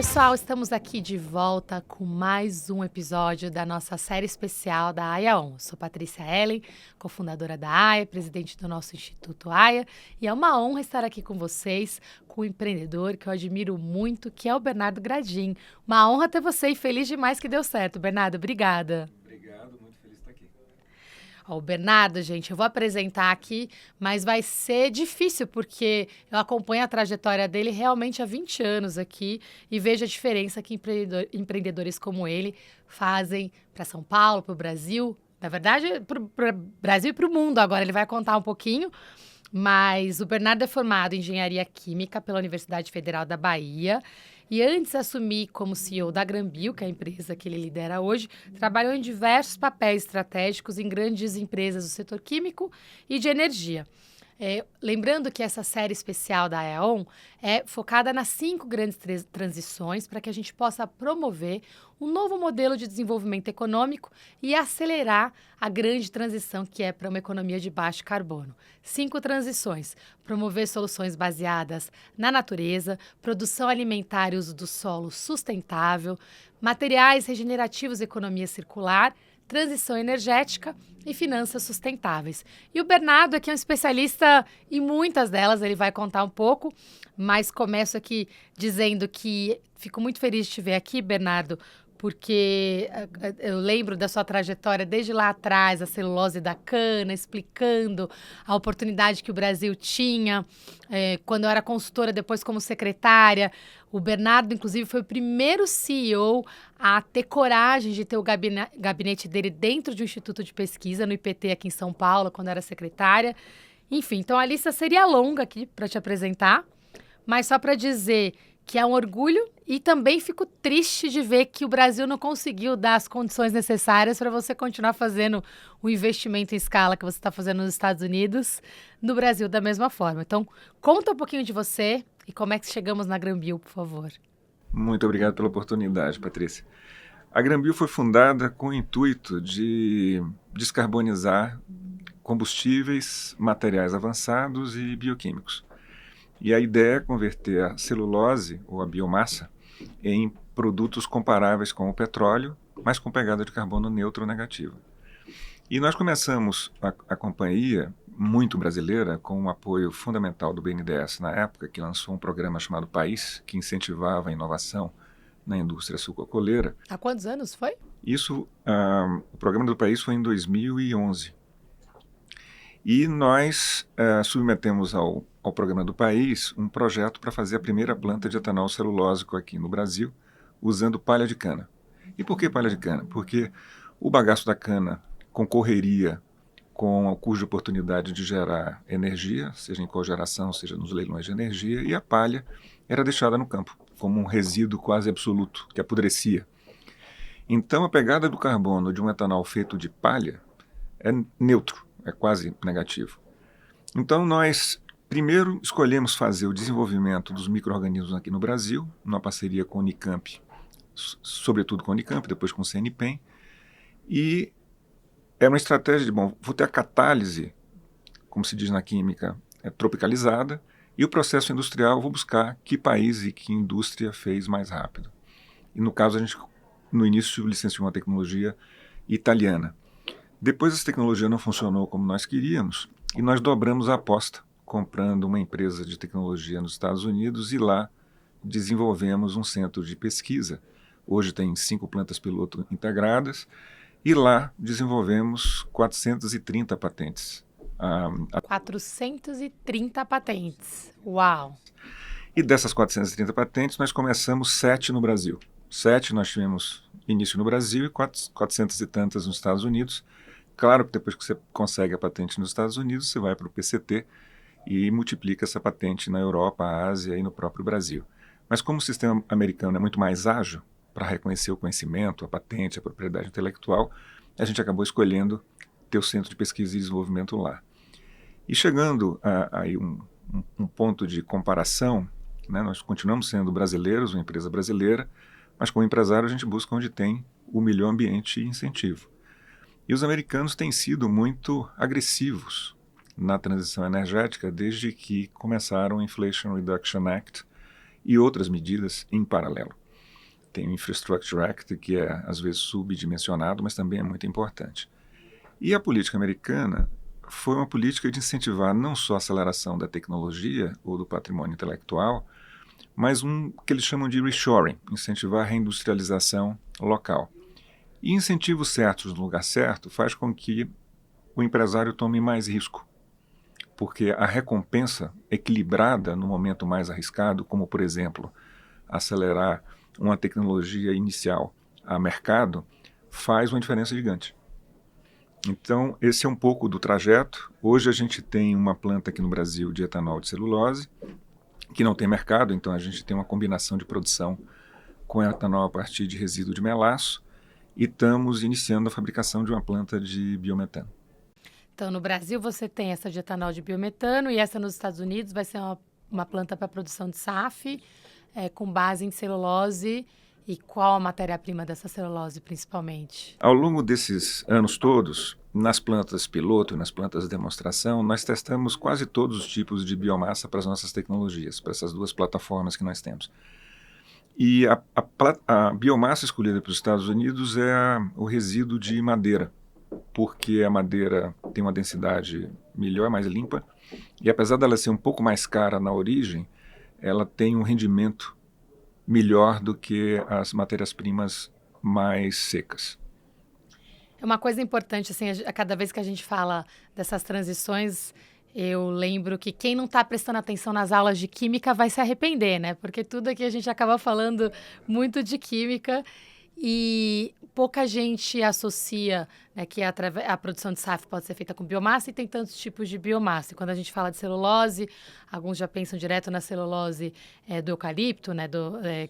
pessoal, estamos aqui de volta com mais um episódio da nossa série especial da AIA On. Sou Patrícia Ellen, cofundadora da AIA, presidente do nosso Instituto AIA, e é uma honra estar aqui com vocês, com um empreendedor que eu admiro muito, que é o Bernardo Gradin. Uma honra ter você e feliz demais que deu certo. Bernardo, obrigada. Obrigado, muito feliz de estar aqui. O Bernardo, gente, eu vou apresentar aqui, mas vai ser difícil, porque eu acompanho a trajetória dele realmente há 20 anos aqui e vejo a diferença que empreendedores como ele fazem para São Paulo, para o Brasil, na verdade, para o Brasil e para o mundo. Agora ele vai contar um pouquinho, mas o Bernardo é formado em Engenharia Química pela Universidade Federal da Bahia. E antes de assumir como CEO da Granbio, que é a empresa que ele lidera hoje, trabalhou em diversos papéis estratégicos em grandes empresas do setor químico e de energia. Lembrando que essa série especial da AIA On é focada nas 5 grandes transições para que a gente possa promover um novo modelo de desenvolvimento econômico e acelerar a grande transição que é para uma economia de baixo carbono. 5 transições: promover soluções baseadas na natureza, produção alimentar e uso do solo sustentável, materiais regenerativos e economia circular, transição energética e finanças sustentáveis. E o Bernardo aqui é um especialista em muitas delas, ele vai contar um pouco, mas começo aqui dizendo que fico muito feliz de te ver aqui, Bernardo, porque eu lembro da sua trajetória desde lá atrás, a celulose da cana, explicando a oportunidade que o Brasil tinha, quando eu era consultora, depois como secretária. O Bernardo, inclusive, foi o primeiro CEO a ter coragem de ter o gabinete dele dentro de um instituto de pesquisa, no IPT aqui em São Paulo, quando eu era secretária. Enfim, então a lista seria longa aqui para te apresentar, mas só para dizer que é um orgulho e também fico triste de ver que o Brasil não conseguiu dar as condições necessárias para você continuar fazendo o investimento em escala que você está fazendo nos Estados Unidos, no Brasil da mesma forma. Então, conta um pouquinho de você e como é que chegamos na Granbio, por favor. Muito obrigado pela oportunidade, Patrícia. A Granbio foi fundada com o intuito de descarbonizar combustíveis, materiais avançados e bioquímicos. E a ideia é converter a celulose, ou a biomassa, em produtos comparáveis com o petróleo, mas com pegada de carbono neutro ou negativa. E nós começamos a companhia, muito brasileira, com um apoio fundamental do BNDES na época, que lançou um programa chamado País, que incentivava a inovação na indústria sucroalcooleira. Há quantos anos foi? Isso, o programa do País foi em 2011. E nós submetemos ao programa do País um projeto para fazer a primeira planta de etanol celulósico aqui no Brasil, usando palha de cana. E por que palha de cana? Porque o bagaço da cana concorreria com o custo de oportunidade de gerar energia, seja em cogeração, seja nos leilões de energia, e a palha era deixada no campo, como um resíduo quase absoluto, que apodrecia. Então a pegada do carbono de um etanol feito de palha é neutro, é quase negativo. Então nós primeiro escolhemos fazer o desenvolvimento dos micro-organismos aqui no Brasil, numa parceria com a Unicamp, sobretudo com a Unicamp, depois com o CNPEM, e é uma estratégia de, vou ter a catálise, como se diz na química, tropicalizada, e o processo industrial, vou buscar que país e que indústria fez mais rápido. E no caso, a gente, no início, licenciou uma tecnologia italiana. Depois essa tecnologia não funcionou como nós queríamos, e nós dobramos a aposta, comprando uma empresa de tecnologia nos Estados Unidos, e lá desenvolvemos um centro de pesquisa. Hoje tem 5 plantas piloto integradas, e lá desenvolvemos 430 patentes. 430 patentes. Uau! E dessas 430 patentes, nós começamos 7 no Brasil. 7 nós tivemos início no Brasil e 400 e tantas nos Estados Unidos. Claro que depois que você consegue a patente nos Estados Unidos, você vai para o PCT e multiplica essa patente na Europa, Ásia e no próprio Brasil. Mas como o sistema americano é muito mais ágil para reconhecer o conhecimento, a patente, a propriedade intelectual, a gente acabou escolhendo ter o Centro de Pesquisa e Desenvolvimento lá. E chegando a um ponto de comparação, né, nós continuamos sendo brasileiros, uma empresa brasileira, mas como empresário a gente busca onde tem o melhor ambiente e incentivo. E os americanos têm sido muito agressivos na transição energética desde que começaram o Inflation Reduction Act e outras medidas em paralelo. Tem o Infrastructure Act, que é, às vezes, subdimensionado, mas também é muito importante. E a política americana foi uma política de incentivar não só a aceleração da tecnologia ou do patrimônio intelectual, mas um que eles chamam de reshoring, incentivar a reindustrialização local. E incentivos certos no lugar certo faz com que o empresário tome mais risco, porque a recompensa equilibrada no momento mais arriscado, como, por exemplo, acelerar uma tecnologia inicial a mercado, faz uma diferença gigante. Então, esse é um pouco do trajeto. Hoje a gente tem uma planta aqui no Brasil de etanol de celulose, que não tem mercado, então a gente tem uma combinação de produção com etanol a partir de resíduo de melaço e estamos iniciando a fabricação de uma planta de biometano. Então, no Brasil você tem essa de etanol de biometano e essa nos Estados Unidos vai ser uma planta para produção de SAF, com base em celulose. E qual a matéria-prima dessa celulose, principalmente? Ao longo desses anos todos, nas plantas piloto e nas plantas de demonstração, nós testamos quase todos os tipos de biomassa para as nossas tecnologias, para essas duas plataformas que nós temos. E a biomassa escolhida para os Estados Unidos é o resíduo de madeira, porque a madeira tem uma densidade melhor, mais limpa, e apesar dela ser um pouco mais cara na origem, ela tem um rendimento melhor do que as matérias-primas mais secas. É uma coisa importante, assim, a cada vez que a gente fala dessas transições, eu lembro que quem não está prestando atenção nas aulas de química vai se arrepender, né? Porque tudo aqui a gente acaba falando muito de química e pouca gente associa, né, que a produção de SAF pode ser feita com biomassa e tem tantos tipos de biomassa. E quando a gente fala de celulose, alguns já pensam direto na celulose do eucalipto, né,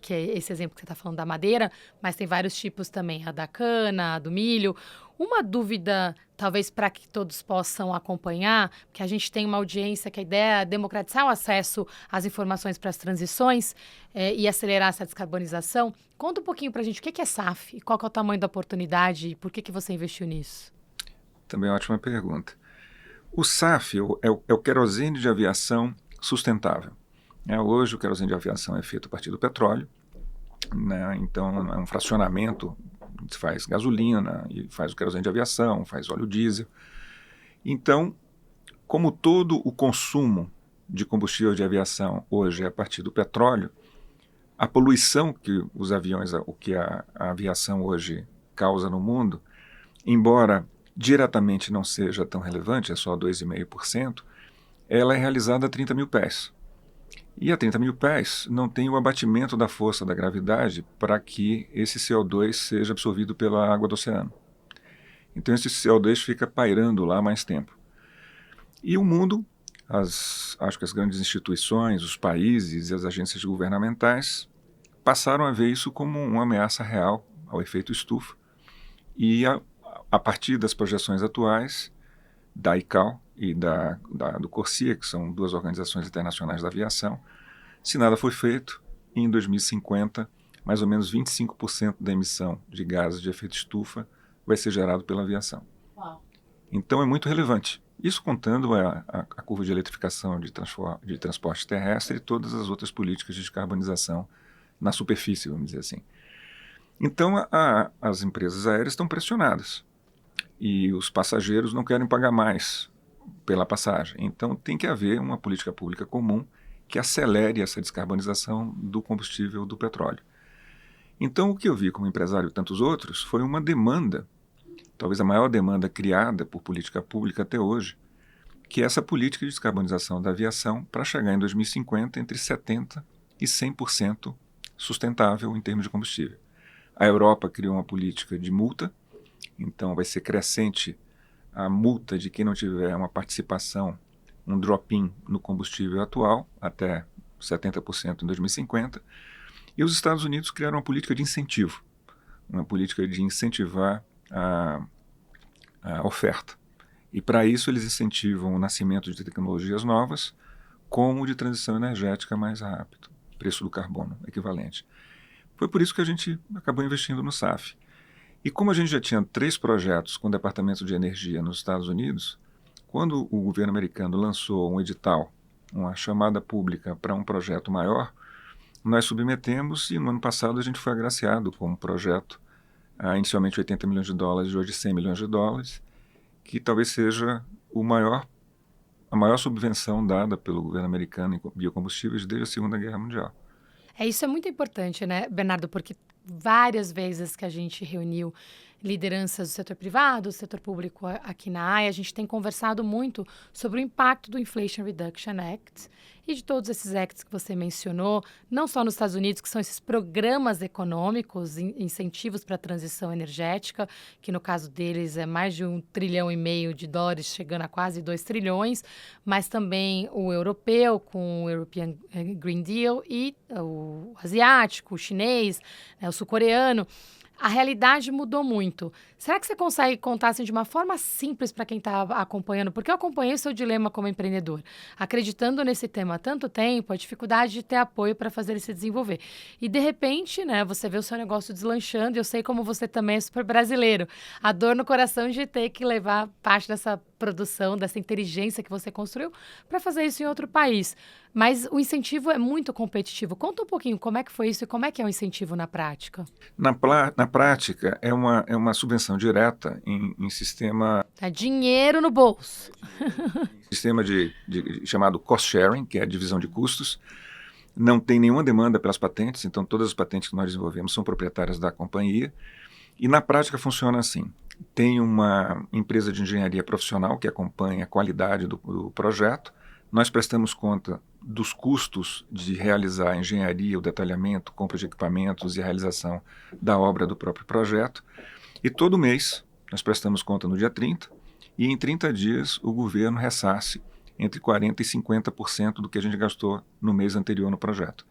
que é esse exemplo que você está falando da madeira, mas tem vários tipos também, a da cana, a do milho. Uma dúvida, talvez para que todos possam acompanhar, porque a gente tem uma audiência que a ideia é democratizar o acesso às informações para as transições e acelerar essa descarbonização. Conta um pouquinho para a gente o que é SAF, qual que é o tamanho da oportunidade e por que você investiu nisso? Também é uma ótima pergunta. O SAF é o querosene de aviação sustentável. Hoje o querosene de aviação é feito a partir do petróleo, né? Então é um fracionamento. Se faz gasolina, e faz o querosene de aviação, faz óleo diesel. Então, como todo o consumo de combustível de aviação hoje é a partir do petróleo, a poluição que os aviões, o que a aviação hoje causa no mundo, embora diretamente não seja tão relevante, é só 2,5%, ela é realizada a 30 mil pés. E a 30 mil pés não tem o abatimento da força da gravidade para que esse CO2 seja absorvido pela água do oceano. Então esse CO2 fica pairando lá mais tempo. E o mundo, acho que as grandes instituições, os países e as agências governamentais passaram a ver isso como uma ameaça real ao efeito estufa. E a partir das projeções atuais da ICAO e do CORSIA, que são duas organizações internacionais da aviação, se nada for feito, em 2050, mais ou menos 25% da emissão de gases de efeito estufa vai ser gerado pela aviação. Uau. Então é muito relevante. Isso contando a curva de eletrificação de transporte terrestre e todas as outras políticas de descarbonização na superfície, vamos dizer assim. Então as empresas aéreas estão pressionadas e os passageiros não querem pagar mais pela passagem. Então tem que haver uma política pública comum que acelere essa descarbonização do combustível do petróleo. Então o que eu vi como empresário e tantos outros foi uma demanda, talvez a maior demanda criada por política pública até hoje, que é essa política de descarbonização da aviação para chegar em 2050 entre 70% e 100% sustentável em termos de combustível. A Europa criou uma política de multa, então vai ser crescente a multa de quem não tiver uma participação, um drop-in no combustível atual, até 70% em 2050. E os Estados Unidos criaram uma política de incentivo, uma política de incentivar a oferta. E para isso eles incentivam o nascimento de tecnologias novas, como de transição energética mais rápido, preço do carbono equivalente. Foi por isso que a gente acabou investindo no SAF. E como a gente já tinha 3 projetos com o Departamento de Energia nos Estados Unidos, quando o governo americano lançou um edital, uma chamada pública para um projeto maior, nós submetemos e no ano passado a gente foi agraciado com um projeto, inicialmente 80 milhões de dólares, hoje 100 milhões de dólares, que talvez seja a maior subvenção dada pelo governo americano em biocombustíveis desde a Segunda Guerra Mundial. Isso é muito importante, né, Bernardo? Porque várias vezes que a gente reuniu lideranças do setor privado, do setor público aqui na AIA, a gente tem conversado muito sobre o impacto do Inflation Reduction Act e de todos esses acts que você mencionou, não só nos Estados Unidos, que são esses programas econômicos, incentivos para a transição energética, que no caso deles é mais de $1,5 trilhão de dólares, chegando a quase 2 trilhões, mas também o europeu, com o European Green Deal, e o asiático, o chinês, né, o sul-coreano. A realidade mudou muito. Será que você consegue contar assim, de uma forma simples para quem está acompanhando? Porque eu acompanhei o seu dilema como empreendedor, acreditando nesse tema há tanto tempo, a dificuldade de ter apoio para fazer ele se desenvolver. E, de repente, né, você vê o seu negócio deslanchando, e eu sei como você também é super brasileiro. A dor no coração de ter que levar parte dessa produção, dessa inteligência que você construiu, para fazer isso em outro país. Mas o incentivo é muito competitivo. Conta um pouquinho como é que foi isso e como é que é o incentivo na prática. Na prática, é uma subvenção direta em sistema... É dinheiro no bolso. Sistema chamado cost sharing, que é a divisão de custos. Não tem nenhuma demanda pelas patentes, então todas as patentes que nós desenvolvemos são proprietárias da companhia. E na prática funciona assim. Tem uma empresa de engenharia profissional que acompanha a qualidade do projeto. Nós prestamos conta dos custos de realizar a engenharia, o detalhamento, compra de equipamentos e a realização da obra do próprio projeto. E todo mês nós prestamos conta no dia 30 e em 30 dias o governo ressarce entre 40% e 50% do que a gente gastou no mês anterior no projeto.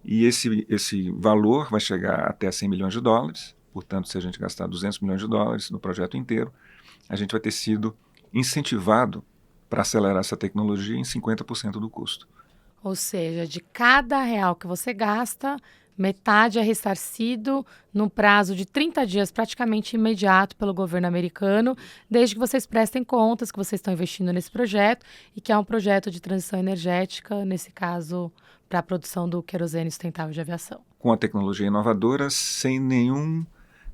E esse valor vai chegar até 100 milhões de dólares. Portanto, se a gente gastar 200 milhões de dólares no projeto inteiro, a gente vai ter sido incentivado para acelerar essa tecnologia em 50% do custo. Ou seja, de cada real que você gasta, metade é ressarcido num prazo de 30 dias, praticamente imediato, pelo governo americano, desde que vocês prestem contas que vocês estão investindo nesse projeto e que é um projeto de transição energética, nesse caso, para a produção do querosene sustentável de aviação. Com a tecnologia inovadora, sem nenhum,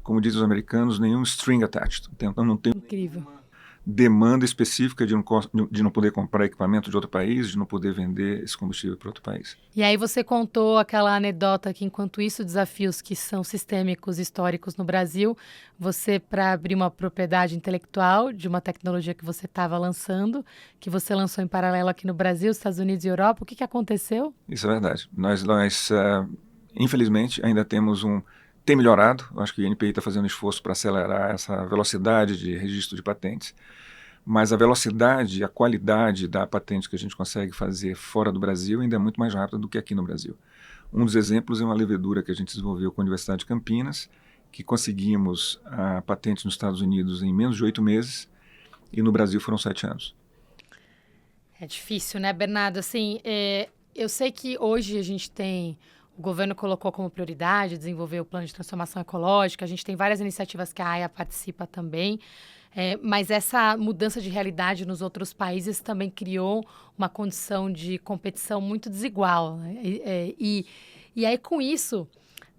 como dizem os americanos, nenhum string attached. Então não tem Incrível. Demanda específica de não poder comprar equipamento de outro país, de não poder vender esse combustível para outro país. E aí você contou aquela anedota que, enquanto isso, desafios que são sistêmicos, históricos no Brasil, você, para abrir uma propriedade intelectual de uma tecnologia que você estava lançando, que você lançou em paralelo aqui no Brasil, Estados Unidos e Europa, o que aconteceu? Isso é verdade. Nós infelizmente, ainda tem melhorado. Eu acho que o INPI está fazendo um esforço para acelerar essa velocidade de registro de patentes, mas a velocidade e a qualidade da patente que a gente consegue fazer fora do Brasil ainda é muito mais rápida do que aqui no Brasil. Um dos exemplos é uma levedura que a gente desenvolveu com a Universidade de Campinas, que conseguimos a patente nos Estados Unidos em menos de 8 meses e no Brasil foram 7 anos. É difícil, né, Bernardo? Assim, eu sei que hoje a gente tem... O governo colocou como prioridade desenvolver o plano de transformação ecológica. A gente tem várias iniciativas que a AIA participa também. Mas essa mudança de realidade nos outros países também criou uma condição de competição muito desigual, né? E aí, com isso,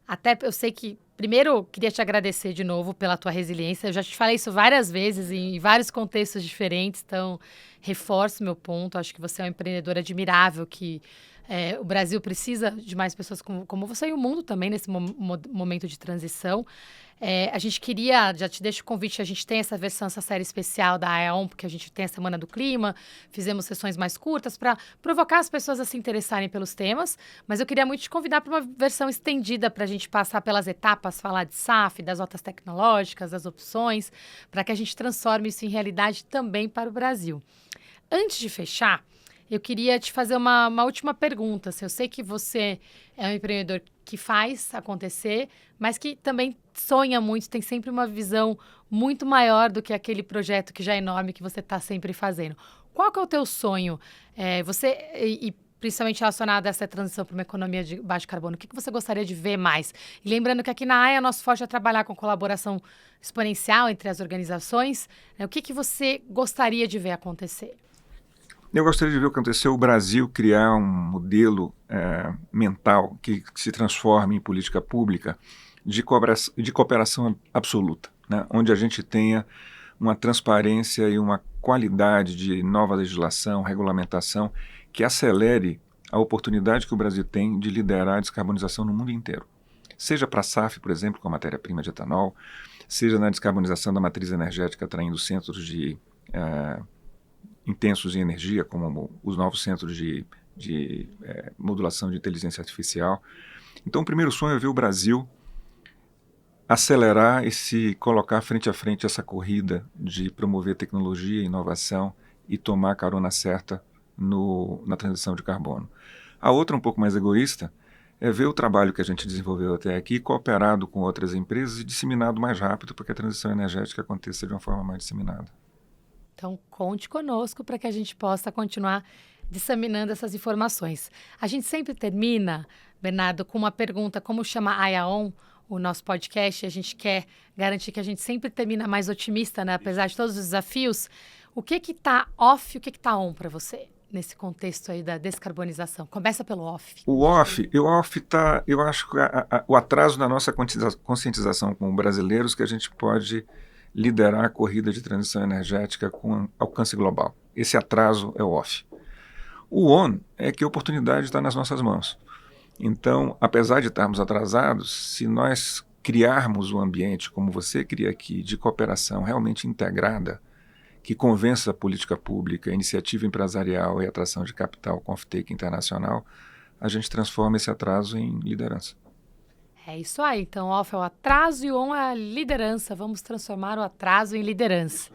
até eu sei que... Primeiro, queria te agradecer de novo pela tua resiliência. Eu já te falei isso várias vezes em vários contextos diferentes, então reforço meu ponto. Acho que você é um empreendedor admirável, que o Brasil precisa de mais pessoas como você e o mundo também nesse momento de transição. A gente queria, já te deixo o convite, a gente tem essa série especial da AEON, porque a gente tem a Semana do Clima, fizemos sessões mais curtas para provocar as pessoas a se interessarem pelos temas, mas eu queria muito te convidar para uma versão estendida para a gente passar pelas etapas, falar de SAF, das rotas tecnológicas, das opções, para que a gente transforme isso em realidade também para o Brasil. Antes de fechar, eu queria te fazer uma última pergunta. Eu sei que você é um empreendedor que faz acontecer, mas que também sonha muito, tem sempre uma visão muito maior do que aquele projeto que já é enorme que você está sempre fazendo. Qual que é o teu sonho? E principalmente relacionado a essa transição para uma economia de baixo carbono, o que você gostaria de ver mais? E lembrando que aqui na AIA, nosso forte é trabalhar com colaboração exponencial entre as organizações. O que você gostaria de ver acontecer? Eu gostaria de ver acontecer o Brasil criar um modelo mental que se transforme em política pública de cooperação absoluta, né? Onde a gente tenha uma transparência e uma qualidade de nova legislação, regulamentação, que acelere a oportunidade que o Brasil tem de liderar a descarbonização no mundo inteiro. Seja para a SAF, por exemplo, com a matéria-prima de etanol, seja na descarbonização da matriz energética, atraindo centros intensos em energia, como os novos centros de modulação de inteligência artificial. Então, o primeiro sonho é ver o Brasil acelerar e se colocar frente a frente essa corrida de promover tecnologia e inovação e tomar a carona certa na transição de carbono. A outra, um pouco mais egoísta, é ver o trabalho que a gente desenvolveu até aqui, cooperado com outras empresas e disseminado mais rápido para que a transição energética aconteça de uma forma mais disseminada. Então, conte conosco para que a gente possa continuar disseminando essas informações. A gente sempre termina, Bernardo, com uma pergunta: como chama AIA-ON, o nosso podcast, a gente quer garantir que a gente sempre termina mais otimista, né? Apesar de todos os desafios. O que está off e o que está on para você nesse contexto aí da descarbonização? Começa pelo off. O off tá, eu acho que o atraso da nossa conscientização com brasileiros, que a gente pode liderar a corrida de transição energética com alcance global. Esse atraso é o off. O on é que a oportunidade está nas nossas mãos. Então, apesar de estarmos atrasados, se nós criarmos um ambiente, como você cria aqui, de cooperação realmente integrada, que convença a política pública, a iniciativa empresarial e a atração de capital com off-take internacional, a gente transforma esse atraso em liderança. É isso aí. Então, off é o atraso e on é a liderança. Vamos transformar o atraso em liderança.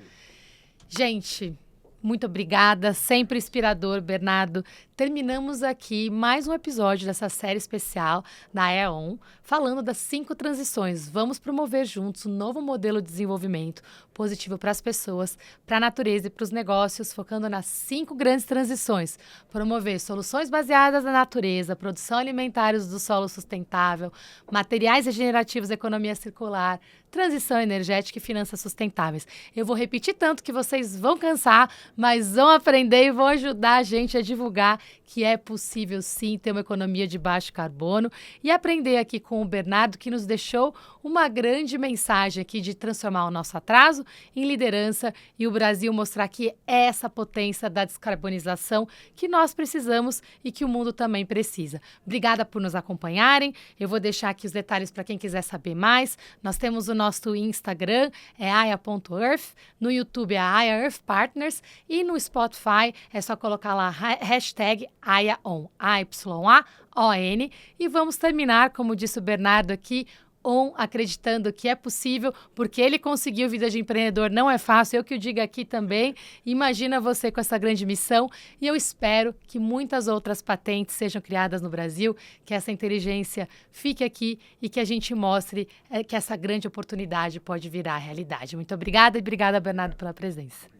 Gente, muito obrigada. Sempre inspirador, Bernardo. Terminamos aqui mais um episódio dessa série especial da AIA-ON, falando das 5 transições. Vamos promover juntos um novo modelo de desenvolvimento positivo para as pessoas, para a natureza e para os negócios, focando nas 5 grandes transições. Promover soluções baseadas na natureza, produção alimentar do solo sustentável, materiais regenerativos, economia circular, transição energética e finanças sustentáveis. Eu vou repetir tanto que vocês vão cansar, mas vão aprender e vão ajudar a gente a divulgar que é possível sim ter uma economia de baixo carbono e aprender aqui com o Bernardo, que nos deixou uma grande mensagem aqui de transformar o nosso atraso em liderança e o Brasil mostrar que é essa potência da descarbonização que nós precisamos e que o mundo também precisa. Obrigada por nos acompanharem. Eu vou deixar aqui os detalhes para quem quiser saber mais. Nós temos o nosso Instagram, é aia.earth, no YouTube é Aia Earth Partners e no Spotify é só colocar lá hashtag AIA-ON, AYAON, e vamos terminar, como disse o Bernardo aqui, on, acreditando que é possível, porque ele conseguiu. Vida de empreendedor não é fácil, eu que o digo aqui também. Imagina você com essa grande missão e eu espero que muitas outras patentes sejam criadas no Brasil, que essa inteligência fique aqui e que a gente mostre que essa grande oportunidade pode virar realidade. Muito obrigada e obrigada, Bernardo, pela presença.